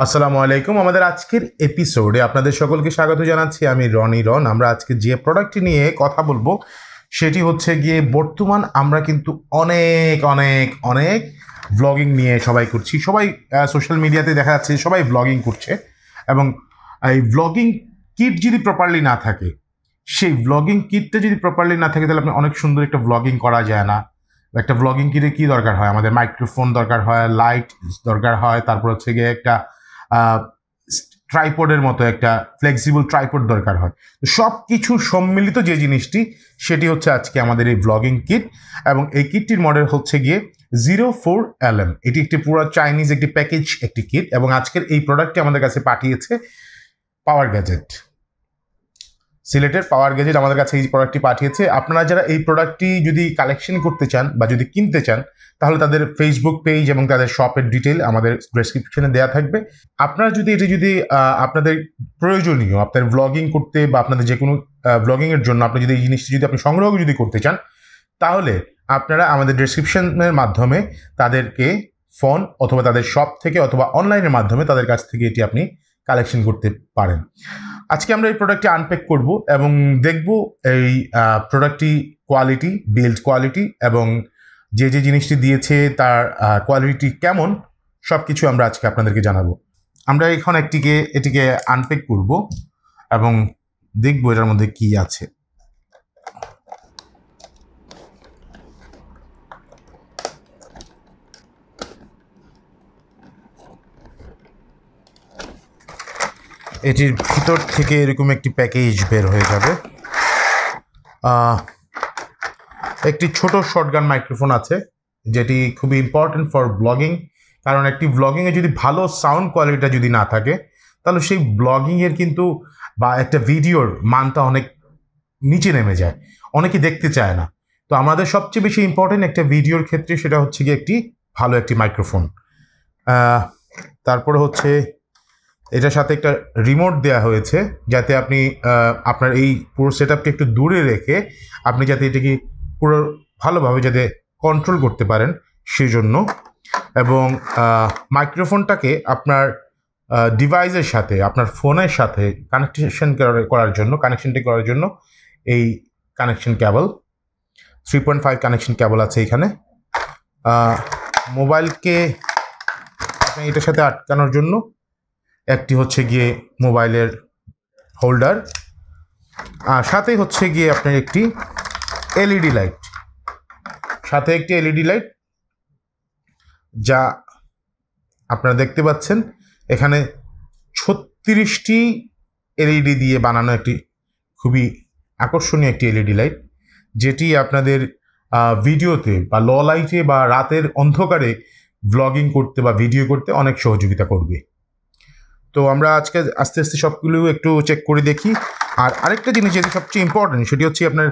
আসসালামু আলাইকুম। আমাদের আজকের এপিসোডে আপনাদের সকলকে স্বাগত জানাচ্ছি। আমি রন। আমরা আজকে যে প্রোডাক্টটি নিয়ে কথা বলবো সেটি হচ্ছে গিয়ে বর্তমান আমরা কিন্তু অনেক অনেক অনেক ভ্লগিং নিয়ে সবাই করছি। সবাই সোশ্যাল মিডিয়াতে দেখা যাচ্ছে সবাই ভ্লগিং করছে এবং এই ভ্লগিং কিট যদি প্রপারলি না থাকে, সেই ভ্লগিং কিটটা যদি প্রপারলি না থাকে তাহলে আপনি অনেক সুন্দর একটা ভ্লগিং করা যায় না। একটা ভ্লগিং কিটে কী দরকার হয়? আমাদের মাইক্রোফোন দরকার হয়, লাইট দরকার হয়, তারপর হচ্ছে গিয়ে একটা ট্রাইপডের মতো একটা ফ্লেক্সিবল ট্রাইপড দরকার হয়। তো সব কিছু সম্মিলিত যে জিনিসটি সেটি হচ্ছে আজকে আমাদের এই ব্লগিং কিট, এবং এই কিটটির মডেল হচ্ছে গিয়ে 04LM। এটি একটি পুরো চাইনিজ একটি প্যাকেজ একটি কিট, এবং আজকের এই প্রোডাক্টটি আমাদের কাছে পাঠিয়েছে পাওয়ার গ্যাজেট। সিলেটের পাওয়ার গ্যাজেট আমাদের কাছে এই প্রোডাক্টটি পাঠিয়েছে। আপনারা যারা এই প্রোডাক্টটি যদি কালেকশন করতে চান বা যদি কিনতে চান তাহলে তাদের ফেসবুক পেজ এবং তাদের শপের ডিটেল আমাদের ডেসক্রিপশনে দেওয়া থাকবে। আপনারা যদি এটি যদি আপনাদের প্রয়োজনীয় আপনার ভ্লগিং করতে বা আপনাদের যে কোনো ভ্লগিংয়ের জন্য আপনি যদি এই জিনিসটি যদি আপনি সংগ্রহ যদি করতে চান তাহলে আপনারা আমাদের ডেসক্রিপশনের মাধ্যমে তাদেরকে ফোন অথবা তাদের শপ থেকে অথবা অনলাইনের মাধ্যমে তাদের কাছ থেকে এটি আপনি কালেকশন করতে পারেন। আজকে আমরা এই প্রোডাক্টটি আনপ্যাক করব এবং দেখব এই প্রোডাক্টটি কোয়ালিটি, বিল্ড কোয়ালিটি এবং যে যে জিনিসটি দিয়েছে তার কোয়ালিটি কেমন, সব কিছু আমরা আজকে আপনাদেরকে জানাবো। আমরা এখন এটিকে আনপ্যাক করব এবং দেখব এটার মধ্যে কি আছে। এটির ভিতর থেকে এরকম একটি প্যাকেজ বের হয়ে যাবে। একটি ছোট শর্টগান মাইক্রোফোন আছে যেটি খুবই ইম্পর্টেন্ট ফর ব্লগিং, কারণ একটি ব্লগিংয়ে যদি ভালো সাউন্ড কোয়ালিটিটা যদি না থাকে তাহলে সেই ব্লগিংয়ের কিন্তু বা একটা ভিডিওর মানটা অনেক নিচে নেমে যায়, অনেকে দেখতে চায় না। তো আমাদের সবচেয়ে বেশি ইম্পর্টেন্ট একটা ভিডিওর ক্ষেত্রে সেটা হচ্ছে গিয়ে একটি ভালো একটি মাইক্রোফোন। তারপরে হচ্ছে এটার সাথে একটা রিমোট দেওয়া হয়েছে যাতে আপনি আপনার এই পুরো সেট আপকে একটু দূরে রেখে আপনি যাতে এটাকে পুরো ভালোভাবে যাতে কন্ট্রোল করতে পারেন সেই জন্য, এবং মাইক্রোফোনটাকে আপনার ডিভাইসের সাথে আপনার ফোনের সাথে কানেকশনটি করার জন্য এই কানেকশন কেবল 3.5 কানেকশন কেবল আছে এখানে। মোবাইলকে আপনি এটার সাথে আটকানোর জন্য একটি হচ্ছে গিয়ে মোবাইলের হোল্ডার, আর সাথে হচ্ছে গিয়ে আপনার একটি এলইডি লাইট, যা আপনারা দেখতে পাচ্ছেন এখানে 36টি এলইডি দিয়ে বানানো একটি খুবই আকর্ষণীয় একটি এলইডি লাইট, যেটি আপনাদের ভিডিওতে বা লো লাইটে বা রাতের অন্ধকারে ব্লগিং করতে বা ভিডিও করতে অনেক সহযোগিতা করবে। তো আমরা আজকে আস্তে আস্তে সবগুলো একটু চেক করে দেখি। আর আরেকটা জিনিস যেটি সবচেয়ে ইম্পর্টেন্ট সেটি হচ্ছে আপনার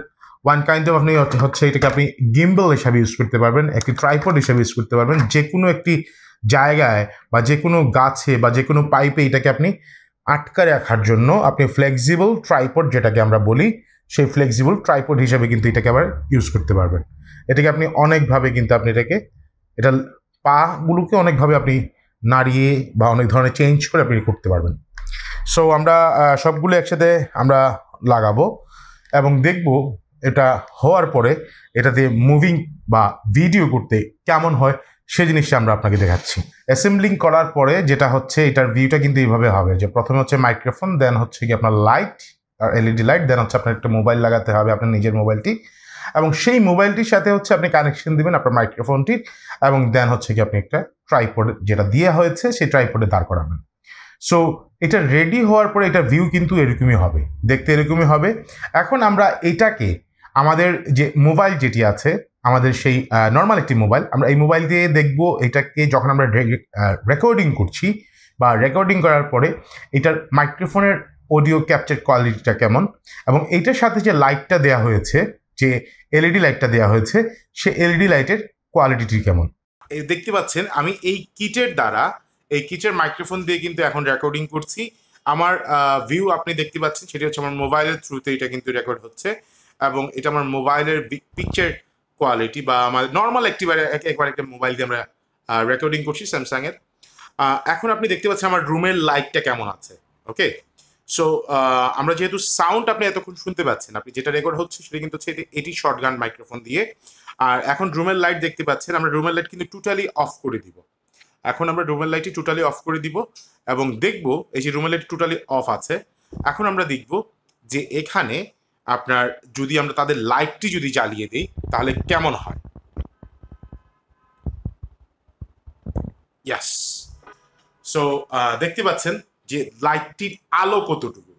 ওয়ান কাইন্ড অফ আপনি হচ্ছে এটাকে আপনি গিম্বল হিসাবে ইউজ করতে পারবেন, একটি ট্রাইপড হিসাবে ইউজ করতে পারবেন। যে কোনো একটি জায়গায় বা যে কোনো গাছে বা যে কোনো পাইপে এটাকে আপনি আটকা রাখার জন্য আপনি ফ্লেক্সিবল ট্রাইপড যেটাকে আমরা বলি, সেই ফ্লেক্সিবল ট্রাইপড হিসাবে কিন্তু এটাকে আবার ইউজ করতে পারবেন। এটাকে আপনি অনেকভাবে কিন্তু আপনি এটা পাগুলোকে অনেকভাবে আপনি নাড়িয়ে বা অনেক ধরনের চেঞ্জ করে আপনি করতে পারবেন। সো আমরা সবগুলো একসাথে আমরা লাগাবো এবং দেখব এটা হওয়ার পরে এটাতে মুভিং বা ভিডিও করতে কেমন হয় সেই জিনিসটা আমরা আপনাকে দেখাচ্ছি। অ্যাসেম্বলিং করার পরে যেটা হচ্ছে এটার ভিউটা কিন্তু এইভাবে হবে যে প্রথমে হচ্ছে মাইক্রোফোন, দেন হচ্ছে কি আপনার লাইট আর এলইডি লাইট, দেন হচ্ছে আপনার একটা মোবাইল লাগাতে হবে আপনার নিজের মোবাইলটি, এবং সেই মোবাইলটির সাথে হচ্ছে আপনি কানেকশন দিবেন আপনার মাইক্রোফোনটির, এবং দেন হচ্ছে কি আপনি একটা ট্রাইপড যেটা দেওয়া হয়েছে সেই ট্রাইপডে দাঁড় করাবেন। সো এটা রেডি হওয়ার পরে এটা ভিউ কিন্তু এরকমই হবে, দেখতে এরকমই হবে। এখন আমরা এটাকে আমাদের যে মোবাইল যেটি আছে আমাদের সেই নর্মাল একটি মোবাইল, আমরা এই মোবাইল দিয়ে দেখব এটাকে যখন আমরা রেকর্ডিং করছি বা রেকর্ডিং করার পরে এটার মাইক্রোফোনের অডিও ক্যাপচার কোয়ালিটিটা কেমন, এবং এইটার সাথে যে লাইটটা দেওয়া হয়েছে, যে এলইডি লাইটটা দেওয়া হয়েছে, সে এলইডি লাইটের কোয়ালিটিটি কেমন। এই দেখতে পাচ্ছেন আমি এই কিটের মাইক্রোফোন দিয়ে কিন্তু এখন রেকর্ডিং করছি। আমার ভিউ আপনি দেখতে পাচ্ছেন সেটি হচ্ছে আমার মোবাইলের থ্রুতে এটা কিন্তু রেকর্ড হচ্ছে, এবং এটা আমার মোবাইলের পিকচার কোয়ালিটি বা আমার নর্মাল একবার একটা মোবাইল দিয়ে আমরা রেকর্ডিং করছি স্যামসাংয়ের। এখন আপনি দেখতে পাচ্ছেন আমার রুমের লাইটটা কেমন আছে। ওকে, সো আমরা যেহেতু সাউন্ড আপনি এতক্ষণ শুনতে পাচ্ছেন, আপনি যেটা রেকর্ড হচ্ছে সেটা কিন্তু হচ্ছে এটি শর্টগান মাইক্রোফোন দিয়ে। আর এখন রুমের লাইট দেখতে পাচ্ছেন, আমরা রুমের লাইট কিন্তু টোটালি অফ করে দিব। এখন আমরা রুমের লাইটটি টোটালি অফ করে দিব এবং দেখব এই যে রুমের লাইট টোটালি অফ আছে। এখন আমরা দেখব যে এখানে আপনার যদি আমরা তাদের লাইটটি যদি জ্বালিয়ে দিই তাহলে কেমন হয়। ইয়াস, সো দেখতে পাচ্ছেন যে লাইটটির আলো কতটুকু।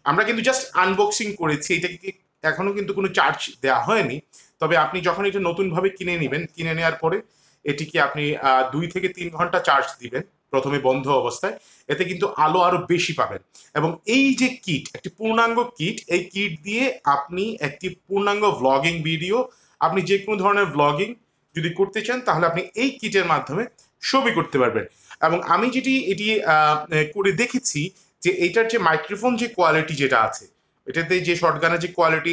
আমরা কিন্তু জাস্ট আনবক্সিং করেছি, এটাকে এখনো কিন্তু কোনো চার্জ দেওয়া হয়নি। তবে আপনি যখন এটা নতুনভাবে কিনে নেবেন, কিনে নেওয়ার পরে এটিকে আপনি 2 থেকে 3 ঘন্টা চার্জ দিবেন প্রথমে বন্ধ অবস্থায়, এতে কিন্তু আলো আরো বেশি পাবেন। এবং এই যে কিট, একটি পূর্ণাঙ্গ কিট, এই কিট দিয়ে আপনি একটি পূর্ণাঙ্গ ভ্লগিং ভিডিও, আপনি যে কোনো ধরনের ভ্লগিং যদি করতে চান তাহলে আপনি এই কিটের মাধ্যমে ছবি করতে পারবেন। এবং আমি এটি করে দেখেছি যে এইটার যে মাইক্রোফোন যে কোয়ালিটি যেটা আছে, এটাতে যে শর্টগানের যে কোয়ালিটি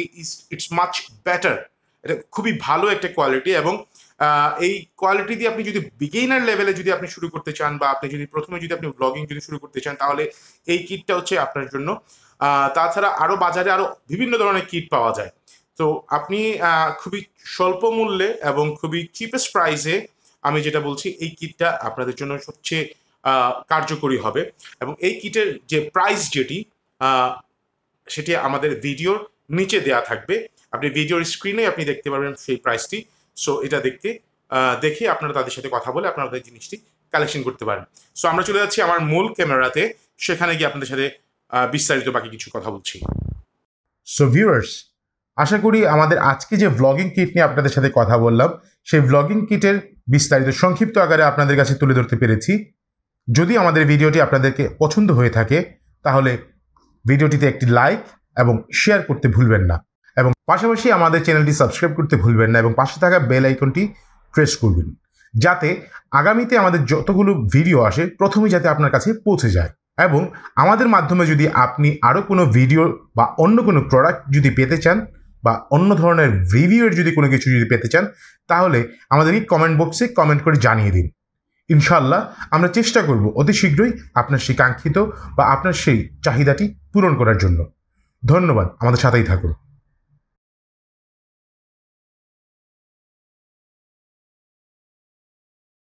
ইটস মাচ বেটার, এটা খুবই ভালো একটা কোয়ালিটি। এবং এই কোয়ালিটি দিয়ে আপনি যদি বিগিনার লেভেলে যদি আপনি শুরু করতে চান বা আপনি যদি প্রথমে যদি আপনি ব্লগিং যদি শুরু করতে চান তাহলে এই কিটটা হচ্ছে আপনার জন্য। তাছাড়া আরও বাজারে আরও বিভিন্ন ধরনের কিট পাওয়া যায়। তো আপনি খুবই স্বল্প মূল্যে এবং খুবই চিপেস্ট প্রাইসে, আমি যেটা বলছি এই কিটটা আপনাদের জন্য সবচেয়ে কার্যকরী হবে। এবং এই কিটের যে প্রাইস সেটি আমাদের ভিডিওর নিচে দেয়া থাকবে, আপনি ভিডিওর স্ক্রিনে আপনি দেখতে পারবেন সেই প্রাইসটি। সো এটা দেখে আপনারা তাদের সাথে কথা বলে আপনারা জিনিসটি কালেকশন করতে পারেন। সো আমরা চলে যাচ্ছি আমার মূল ক্যামেরাতে, সেখানে গিয়ে আপনাদের সাথে বিস্তারিত বাকি কিছু কথা বলছি। সো ভিউয়ার্স, আশা করি আমাদের আজকে যে ভ্লগিং কিট নিয়ে আপনাদের সাথে কথা বললাম সেই ভ্লগিং কিটের বিস্তারিত সংক্ষিপ্ত আকারে আপনাদের কাছে তুলে ধরতে পেরেছি। যদি আমাদের ভিডিওটি আপনাদেরকে পছন্দ হয়ে থাকে তাহলে ভিডিওটিতে একটি লাইক এবং শেয়ার করতে ভুলবেন না, এবং পাশাপাশি আমাদের চ্যানেলটি সাবস্ক্রাইব করতে ভুলবেন না, এবং পাশে থাকা বেল আইকনটি প্রেস করবেন যাতে আগামীতে আমাদের যতগুলো ভিডিও আসে প্রথমেই যাতে আপনার কাছে পৌঁছে যায়। এবং আমাদের মাধ্যমে যদি আপনি আরও কোনো ভিডিও বা অন্য কোনো প্রোডাক্ট যদি পেতে চান বা অন্য ধরনের রিভিউয়ের যদি কোনো কিছু যদি পেতে চান তাহলে আমাদেরকে কমেন্ট বক্সে কমেন্ট করে জানিয়ে দিন। ইনশাআল্লাহ আমরা চেষ্টা করব অতি শীঘ্রই আপনার সেই কাঙ্ক্ষিত বা আপনার সেই চাহিদাটি পূরণ করার জন্য। ধন্যবাদ, আমাদের সাথেই থাকুন।